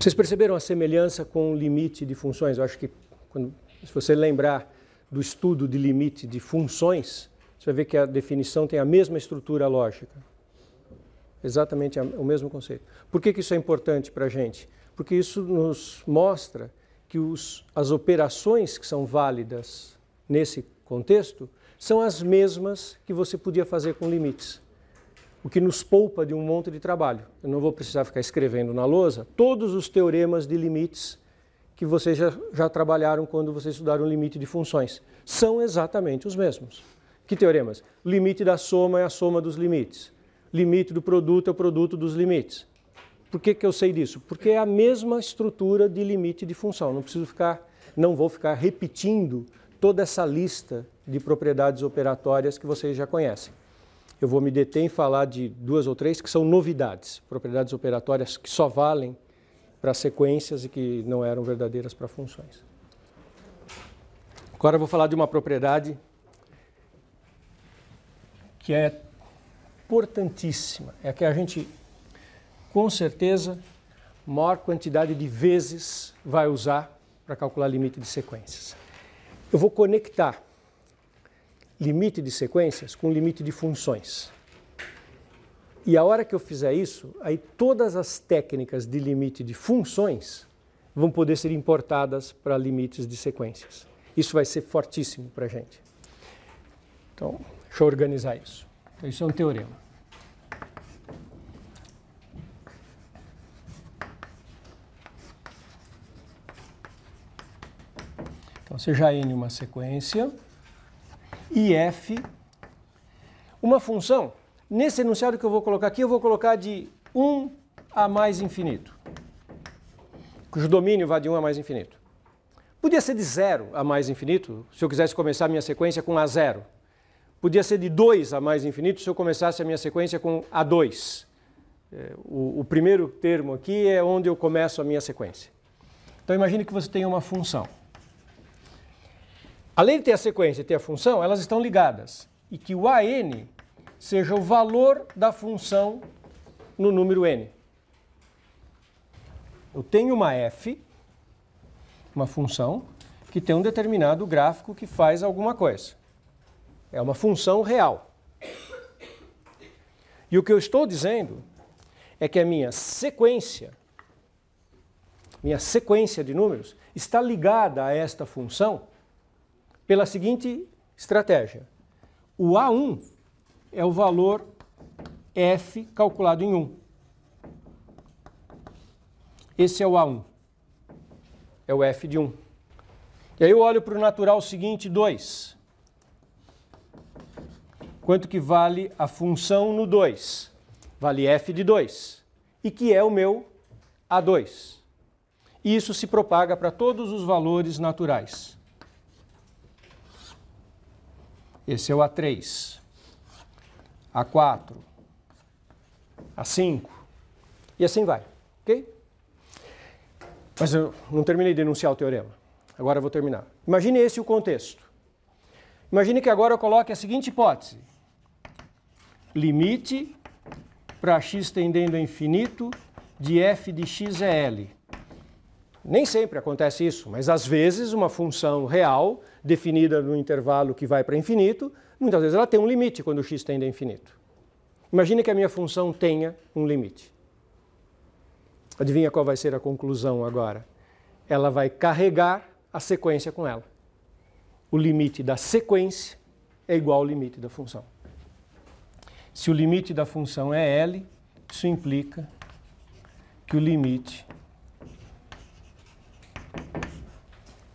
Vocês perceberam a semelhança com o limite de funções? Eu acho que, se você lembrar do estudo de limite de funções, você vai ver que a definição tem a mesma estrutura lógica. Exatamente o mesmo conceito. Por que isso é importante para a gente? Porque isso nos mostra que as operações que são válidas nesse contexto são as mesmas que você podia fazer com limites. O que nos poupa de um monte de trabalho. Eu não vou precisar ficar escrevendo na lousa todos os teoremas de limites que vocês já trabalharam quando vocês estudaram o limite de funções. São exatamente os mesmos. Que teoremas? O limite da soma é a soma dos limites. Limite do produto é o produto dos limites. Por que eu sei disso? Porque é a mesma estrutura de limite de função. Não vou ficar repetindo toda essa lista de propriedades operatórias que vocês já conhecem. Eu vou me deter em falar de 2 ou 3 que são novidades, propriedades operatórias que só valem para sequências e que não eram verdadeiras para funções. Agora eu vou falar de uma propriedade que é importantíssima, é a que a gente, com certeza, maior quantidade de vezes vai usar para calcular limite de sequências. Eu vou conectar limite de sequências com limite de funções. E a hora que eu fizer isso, aí todas as técnicas de limite de funções vão poder ser importadas para limites de sequências. Isso vai ser fortíssimo para a gente. Então, deixa eu organizar isso. Então, isso é um teorema. Então, seja N uma sequência e F uma função. Nesse enunciado que eu vou colocar aqui, eu vou colocar de 1 a mais infinito, cujo domínio vai de 1 a mais infinito. Podia ser de 0 a mais infinito, se eu quisesse começar a minha sequência com A0. Podia ser de 2 a mais infinito, se eu começasse a minha sequência com A2. O primeiro termo aqui é onde eu começo a minha sequência. Então, imagine que você tem uma função. Além de ter a sequência e ter a função, elas estão ligadas. E que o AN seja o valor da função no número n. Eu tenho uma f, uma função, que tem um determinado gráfico que faz alguma coisa. É uma função real. E o que eu estou dizendo é que a minha sequência de números está ligada a esta função pela seguinte estratégia. O A1 é o valor f calculado em 1. Esse é o A1. É o f de 1. E aí eu olho para o natural seguinte, 2. Quanto que vale a função no 2? Vale f de 2. E que é o meu A2. E isso se propaga para todos os valores naturais. Esse é o A3, A4, A5 e assim vai, ok? Mas eu não terminei de enunciar o teorema. Agora eu vou terminar. Imagine esse o contexto. Imagine que agora eu coloque a seguinte hipótese. Limite para x tendendo a infinito de f de x é L. Nem sempre acontece isso, mas às vezes uma função real, definida no intervalo que vai para infinito, muitas vezes ela tem um limite quando o x tende a infinito. Imagine que a minha função tenha um limite. Adivinha qual vai ser a conclusão agora? Ela vai carregar a sequência com ela. O limite da sequência é igual ao limite da função. Se o limite da função é L, isso implica que o limite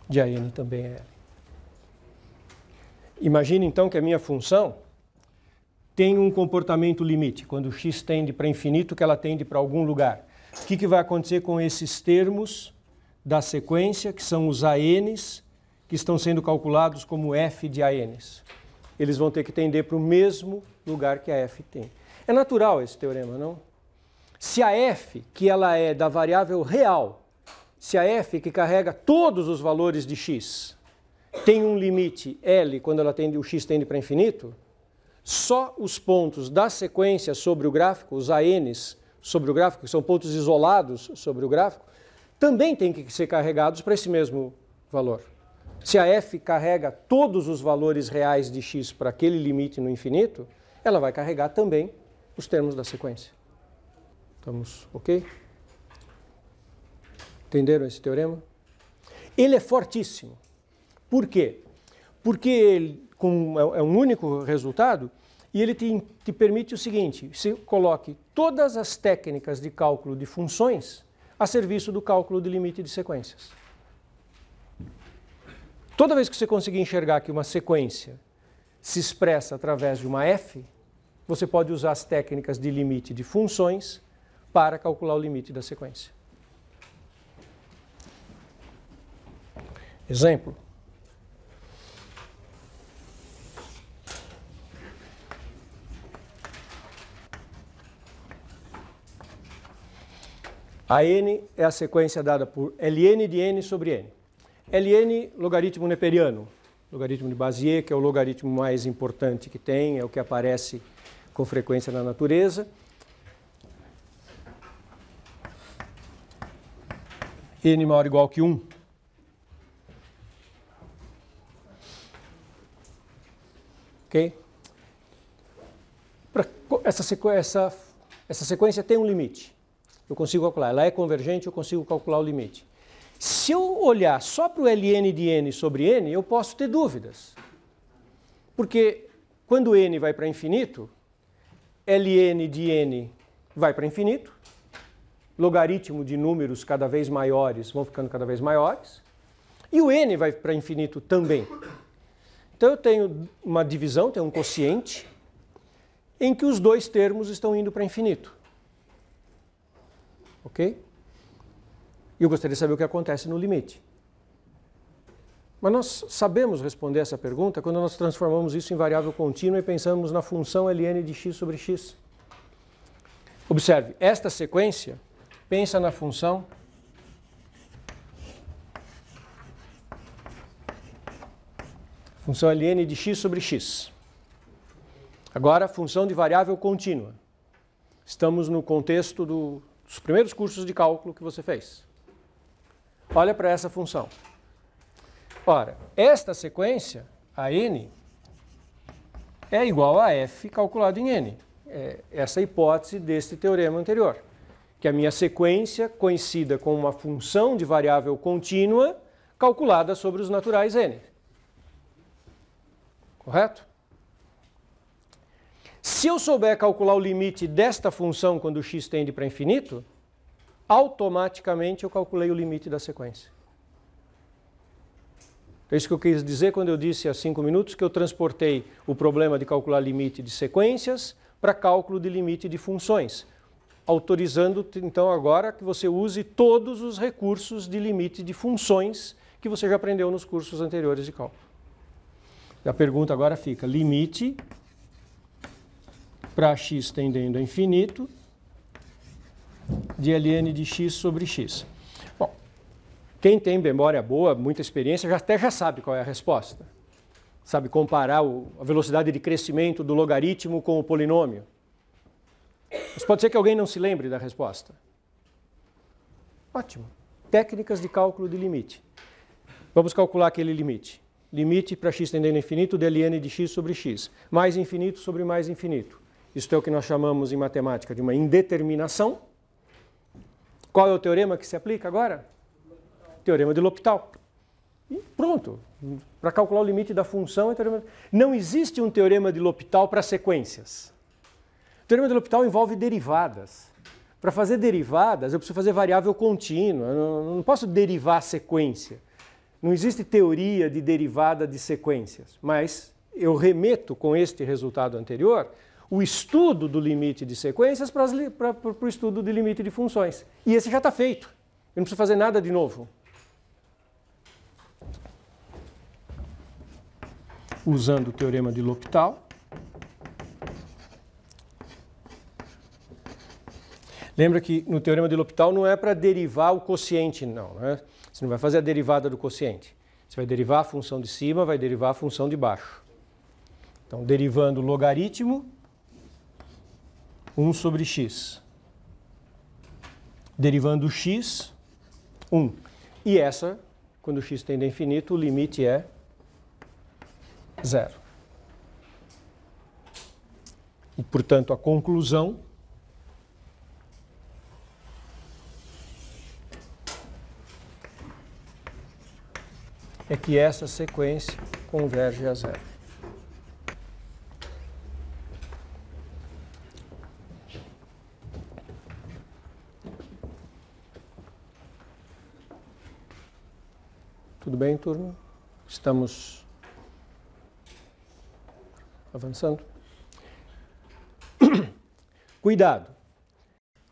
de AN também é L. Imagine então que a minha função tem um comportamento limite. Quando o x tende para infinito, que ela tende para algum lugar. O que vai acontecer com esses termos da sequência, que são os ANs, que estão sendo calculados como f de ANs? Eles vão ter que tender para o mesmo lugar que a f tem. É natural esse teorema, não? Se a f, que ela é da variável real, se a f, que carrega todos os valores de x, tem um limite L quando o x tende para infinito, só os pontos da sequência sobre o gráfico, os ANs sobre o gráfico, que são pontos isolados sobre o gráfico, também têm que ser carregados para esse mesmo valor. Se a f carrega todos os valores reais de x para aquele limite no infinito, ela vai carregar também os termos da sequência. Estamos ok? Entenderam esse teorema? Ele é fortíssimo. Por quê? Porque ele é um único resultado e ele te permite o seguinte: você coloque todas as técnicas de cálculo de funções a serviço do cálculo de limite de sequências. Toda vez que você conseguir enxergar que uma sequência se expressa através de uma f, você pode usar as técnicas de limite de funções para calcular o limite da sequência. Exemplo. A n é a sequência dada por ln de n sobre n. Ln, logaritmo neperiano, logaritmo de Bézier, que é o logaritmo mais importante que tem, é o que aparece com frequência na natureza. N maior ou igual que 1. Ok? Essa sequência tem um limite. Eu consigo calcular. Ela é convergente, eu consigo calcular o limite. Se eu olhar só para o ln de n sobre n, eu posso ter dúvidas. Porque quando n vai para infinito, ln de n vai para infinito, logaritmo de números cada vez maiores vão ficando cada vez maiores, e o n vai para infinito também. Então eu tenho uma divisão, tenho um quociente, em que os dois termos estão indo para infinito. Ok? E eu gostaria de saber o que acontece no limite. Mas nós sabemos responder essa pergunta quando nós transformamos isso em variável contínua e pensamos na função ln de x sobre x. Observe, esta sequência pensa na função ln de x sobre x. Agora, função de variável contínua. Estamos no contexto dos primeiros cursos de cálculo que você fez. Olha para essa função. Ora, esta sequência, a n, é igual a f calculado em n. É essa a hipótese deste teorema anterior. Que a minha sequência coincida com uma função de variável contínua calculada sobre os naturais n. Correto? Se eu souber calcular o limite desta função quando x tende para infinito, automaticamente eu calculei o limite da sequência. É isso que eu quis dizer quando eu disse há 5 minutos que eu transportei o problema de calcular limite de sequências para cálculo de limite de funções, autorizando então agora que você use todos os recursos de limite de funções que você já aprendeu nos cursos anteriores de cálculo. A pergunta agora fica: limite para x tendendo a infinito de ln de x sobre x. Bom, quem tem memória boa, muita experiência, já sabe qual é a resposta. Sabe comparar a velocidade de crescimento do logaritmo com o polinômio. Mas pode ser que alguém não se lembre da resposta. Ótimo. Técnicas de cálculo de limite. Vamos calcular aquele limite. Limite para x tendendo a infinito de ln de x sobre x. Mais infinito sobre mais infinito. Isso é o que nós chamamos em matemática de uma indeterminação. Qual é o teorema que se aplica agora? Teorema de L'Hopital. E pronto. Para calcular o limite da função é teorema. Não existe um teorema de L'Hopital para sequências. O teorema de L'Hopital envolve derivadas. Para fazer derivadas, eu preciso fazer variável contínua. Eu não posso derivar a sequência. Não existe teoria de derivada de sequências. Mas eu remeto com este resultado anterior o estudo do limite de sequências para o estudo de limite de funções. E esse já está feito. Eu não preciso fazer nada de novo. Usando o teorema de L'Hopital. Lembra que no teorema de L'Hopital não é para derivar o quociente, não. Né? Você não vai fazer a derivada do quociente. Você vai derivar a função de cima, vai derivar a função de baixo. Então, derivando o logaritmo, 1 sobre x. Derivando o x, 1. E essa, quando x tende a infinito, o limite é 0. E, portanto, a conclusão é que essa sequência converge a 0. Tudo bem, turma? Estamos avançando? Cuidado!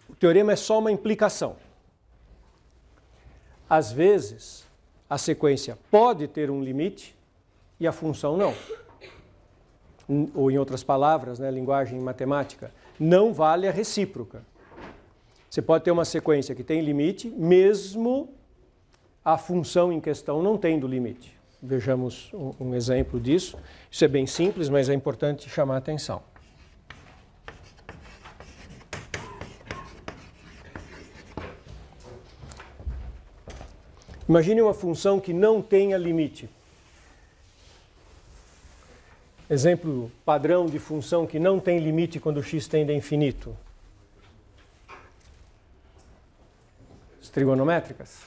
O teorema é só uma implicação. Às vezes, a sequência pode ter um limite e a função não. Ou, em outras palavras, né, linguagem matemática, não vale a recíproca. Você pode ter uma sequência que tem limite, mesmo a função em questão não tendo limite. Vejamos um exemplo disso. Isso é bem simples, mas é importante chamar a atenção. Imagine uma função que não tenha limite. Exemplo padrão de função que não tem limite quando x tende a infinito. As trigonométricas.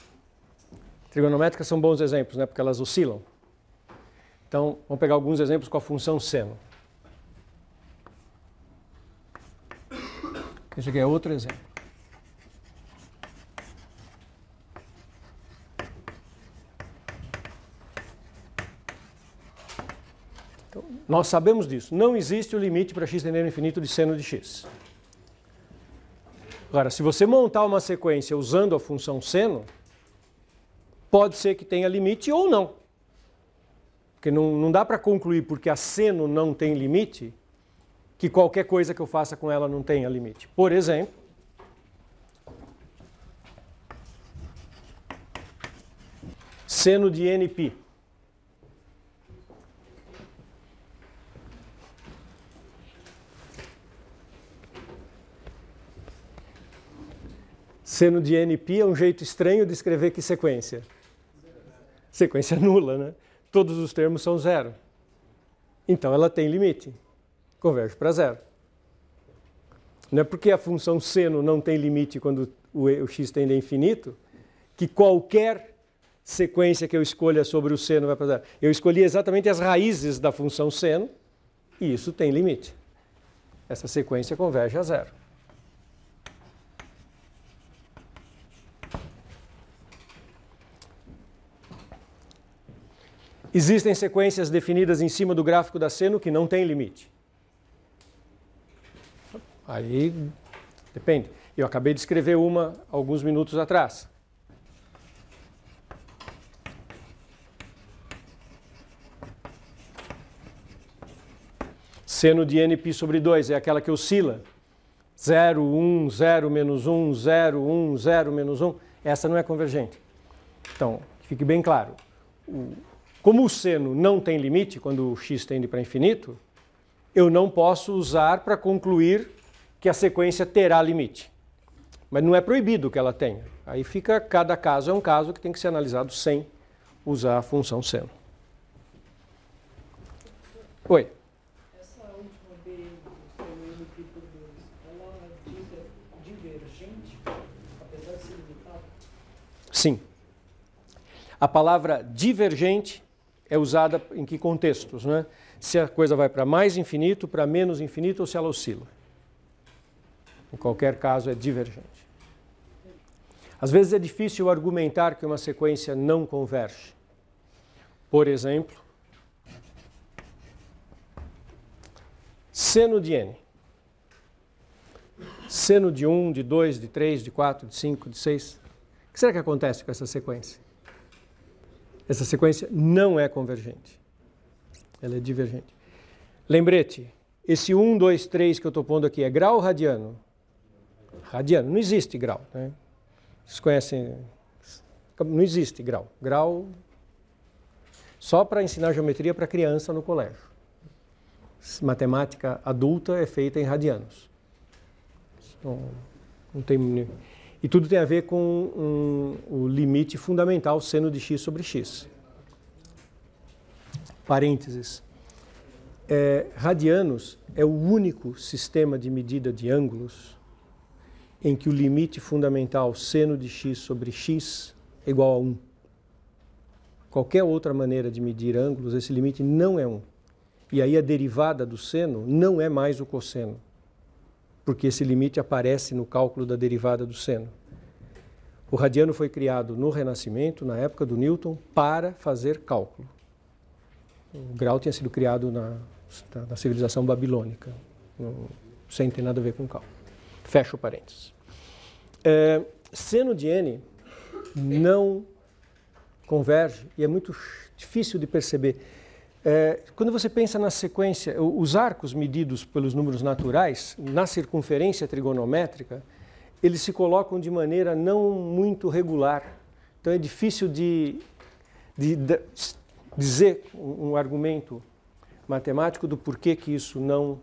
Trigonométricas são bons exemplos, né? Porque elas oscilam. Então, vamos pegar alguns exemplos com a função seno. Esse aqui é outro exemplo. Então, nós sabemos disso. Não existe o limite para x tendendo ao infinito de seno de x. Agora, se você montar uma sequência usando a função seno, pode ser que tenha limite ou não. Porque não dá para concluir, porque a seno não tem limite, que qualquer coisa que eu faça com ela não tenha limite. Por exemplo, seno de nπ. Seno de nπ é um jeito estranho de escrever que sequência? Sequência nula, né? Todos os termos são zero. Então ela tem limite. Converge para zero. Não é porque a função seno não tem limite quando o x tende a infinito, que qualquer sequência que eu escolha sobre o seno vai para zero. Eu escolhi exatamente as raízes da função seno e isso tem limite. Essa sequência converge a zero. Existem sequências definidas em cima do gráfico da seno que não tem limite. Aí, depende. Eu acabei de escrever uma alguns minutos atrás. Seno de nπ sobre 2 é aquela que oscila. 0, 1, 0, menos 1, 0, 1, 0, menos 1. Essa não é convergente. Então, fique bem claro. Como o seno não tem limite, quando o x tende para infinito, eu não posso usar para concluir que a sequência terá limite. Mas não é proibido que ela tenha. Aí fica, cada caso é um caso que tem que ser analisado sem usar a função seno. Oi? Essa última B do seno nπ por 2, ela é divergente, apesar de ser limitada? Sim. A palavra divergente é usada em que contextos, né? Se a coisa vai para mais infinito, para menos infinito ou se ela oscila. Em qualquer caso é divergente. Às vezes é difícil argumentar que uma sequência não converge. Por exemplo, seno de n. Seno de 1, de 2, de 3, de 4, de 5, de 6. O que será que acontece com essa sequência? Essa sequência não é convergente. Ela é divergente. Lembrete, esse 1, 2, 3 que eu estou pondo aqui é grau ou radiano? Radiano. Não existe grau, né? Vocês conhecem? Não existe grau. Grau só para ensinar geometria para criança no colégio. Matemática adulta é feita em radianos. Não tem... E tudo tem a ver com o limite fundamental seno de x sobre x. Parênteses. Radianos é o único sistema de medida de ângulos em que o limite fundamental seno de x sobre x é igual a 1. Qualquer outra maneira de medir ângulos, esse limite não é 1. E aí a derivada do seno não é mais o cosseno, porque esse limite aparece no cálculo da derivada do seno. O radiano foi criado no Renascimento, na época do Newton, para fazer cálculo. O grau tinha sido criado na civilização babilônica, sem ter nada a ver com cálculo. Fecha o parênteses. Seno de n não converge e é muito difícil de perceber. Quando você pensa na sequência, os arcos medidos pelos números naturais, na circunferência trigonométrica, eles se colocam de maneira não muito regular. Então é difícil de dizer um argumento matemático do porquê que isso não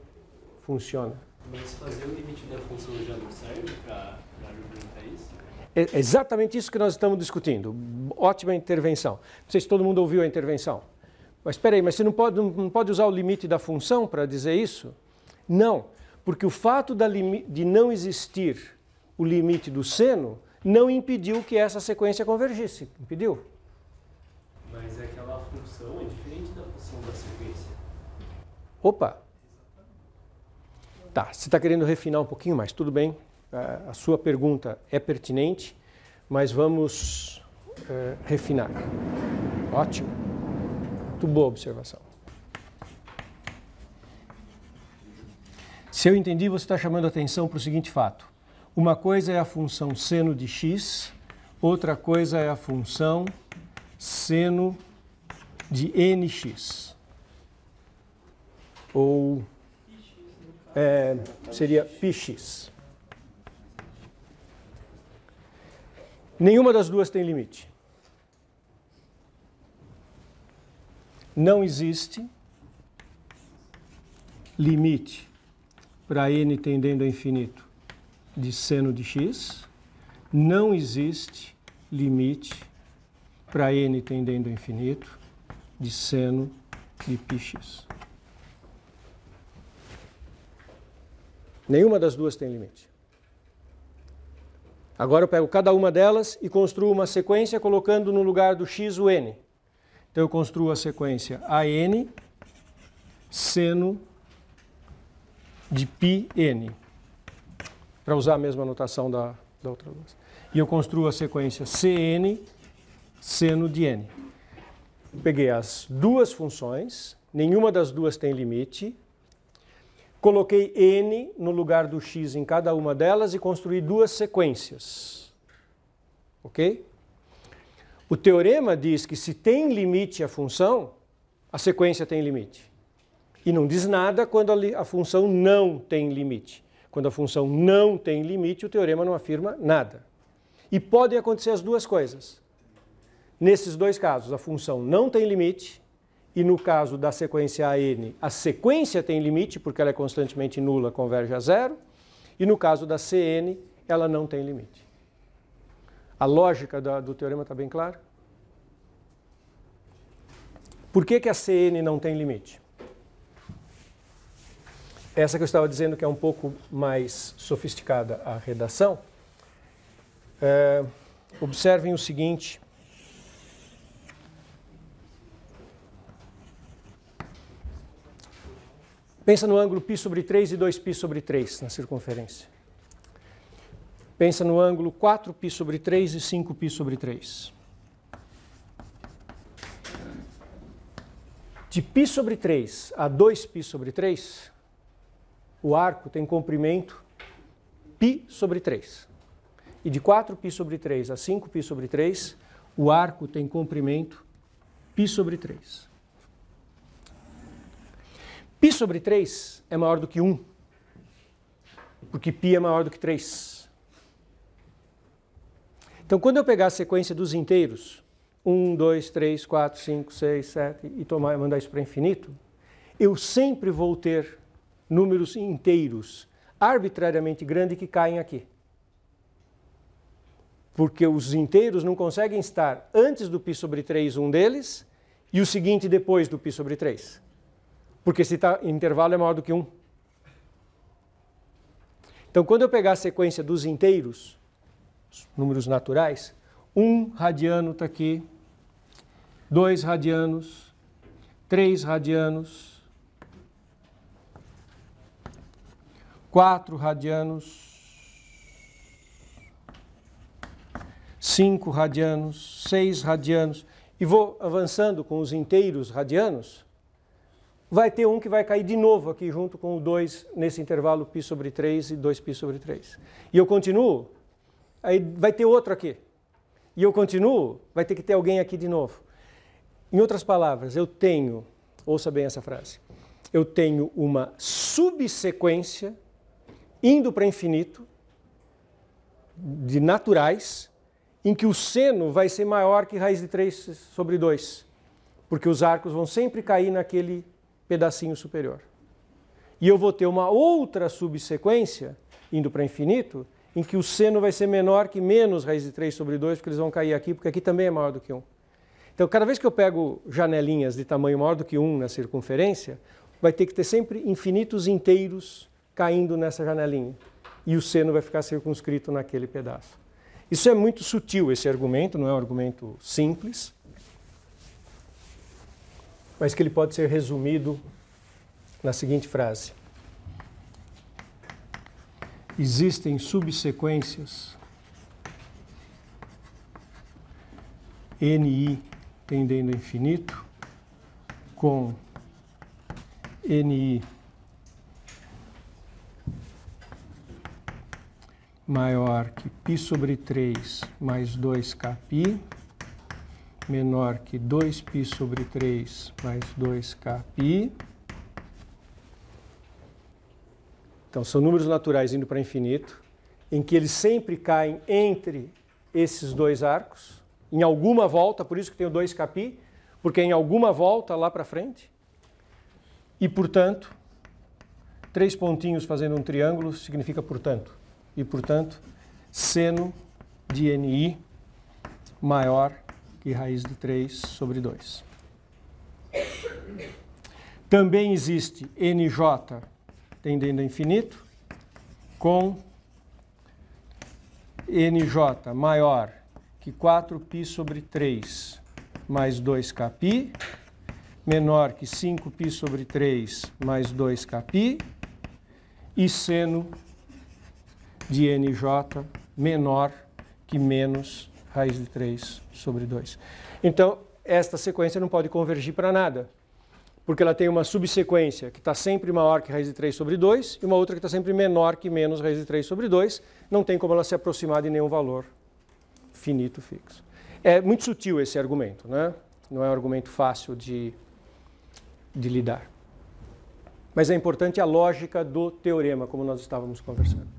funciona. Mas fazer o limite da função já não serve para argumentar isso? É exatamente isso que nós estamos discutindo. Ótima intervenção. Não sei se todo mundo ouviu a intervenção. Mas espera aí, mas você não pode usar o limite da função para dizer isso? Não, porque o fato de não existir o limite do seno não impediu que essa sequência convergisse. Impediu? Mas aquela função é diferente da função da sequência. Opa! Tá, você está querendo refinar um pouquinho mais, tudo bem. A sua pergunta é pertinente, mas vamos refinar. Ótimo. Muito boa observação. Se eu entendi, você está chamando a atenção para o seguinte fato. Uma coisa é a função seno de x, outra coisa é a função seno de nx. Ou seria πx. Nenhuma das duas tem limite. Não existe limite para n tendendo a infinito de seno de x. Não existe limite para n tendendo a infinito de seno de πx. Nenhuma das duas tem limite. Agora eu pego cada uma delas e construo uma sequência colocando no lugar do x o n. Então eu construo a sequência AN seno de πn, para usar a mesma notação da outra luz. E eu construo a sequência CN seno de n. Peguei as duas funções, nenhuma das duas tem limite, coloquei n no lugar do x em cada uma delas e construí duas sequências. Ok? O teorema diz que se tem limite a função, a sequência tem limite. E não diz nada quando a função não tem limite. Quando a função não tem limite, o teorema não afirma nada. E podem acontecer as duas coisas. Nesses dois casos, a função não tem limite, e no caso da sequência AN, a sequência tem limite, porque ela é constantemente nula, converge a zero, e no caso da CN, ela não tem limite. A lógica do teorema está bem clara? Por que a CN não tem limite? Essa que eu estava dizendo que é um pouco mais sofisticada a redação. Observem o seguinte. Pensa no ângulo π sobre 3 e 2π sobre 3 na circunferência. Pensa no ângulo 4π sobre 3 e 5π sobre 3. De π sobre 3 a 2π sobre 3, o arco tem comprimento π sobre 3. E de 4π sobre 3 a 5π sobre 3, o arco tem comprimento π sobre 3. π sobre 3 é maior do que 1, porque π é maior do que 3. Então, quando eu pegar a sequência dos inteiros, 1, 2, 3, 4, 5, 6, 7, e mandar isso para infinito, eu sempre vou ter números inteiros arbitrariamente grandes que caem aqui. Porque os inteiros não conseguem estar antes do π sobre 3 um deles e o seguinte depois do π sobre 3. Porque esse intervalo é maior do que 1. Então, quando eu pegar a sequência dos inteiros, os números naturais, 1 radiano está aqui, 2 radianos, 3 radianos, 4 radianos, 5 radianos, 6 radianos, e vou avançando com os inteiros radianos, vai ter um que vai cair de novo aqui junto com o 2 nesse intervalo π sobre 3 e 2π sobre 3. E eu continuo, aí vai ter outro aqui. E eu continuo, vai ter que ter alguém aqui de novo. Em outras palavras, eu tenho, ouça bem essa frase, eu tenho uma subsequência indo para infinito de naturais em que o seno vai ser maior que raiz de 3 sobre 2, porque os arcos vão sempre cair naquele pedacinho superior. E eu vou ter uma outra subsequência, indo para infinito, em que o seno vai ser menor que menos raiz de 3 sobre 2, porque eles vão cair aqui, porque aqui também é maior do que 1. Então, cada vez que eu pego janelinhas de tamanho maior do que 1 na circunferência, vai ter que ter sempre infinitos inteiros caindo nessa janelinha. E o seno vai ficar circunscrito naquele pedaço. Isso é muito sutil, esse argumento, não é um argumento simples, mas que ele pode ser resumido na seguinte frase. Existem subsequências NI tendendo a infinito com NI maior que π sobre 3 mais 2kπ, menor que 2π sobre 3 mais 2kπ. Então, são números naturais indo para infinito, em que eles sempre caem entre esses dois arcos, em alguma volta, por isso que tem o 2kπ, porque é em alguma volta lá para frente. E, portanto, 3 pontinhos fazendo um triângulo significa portanto. E, portanto, seno de NI maior que raiz de 3 sobre 2. Também existe NJ tendendo a infinito com NJ maior que 4π sobre 3 mais 2kπ, menor que 5π sobre 3 mais 2kπ, e seno de NJ menor que menos raiz de 3 sobre 2. Então, esta sequência não pode convergir para nada, porque ela tem uma subsequência que está sempre maior que raiz de 3 sobre 2 e uma outra que está sempre menor que menos raiz de 3 sobre 2. Não tem como ela se aproximar de nenhum valor finito fixo. É muito sutil esse argumento, né? Não é um argumento fácil de lidar. Mas é importante a lógica do teorema, como nós estávamos conversando.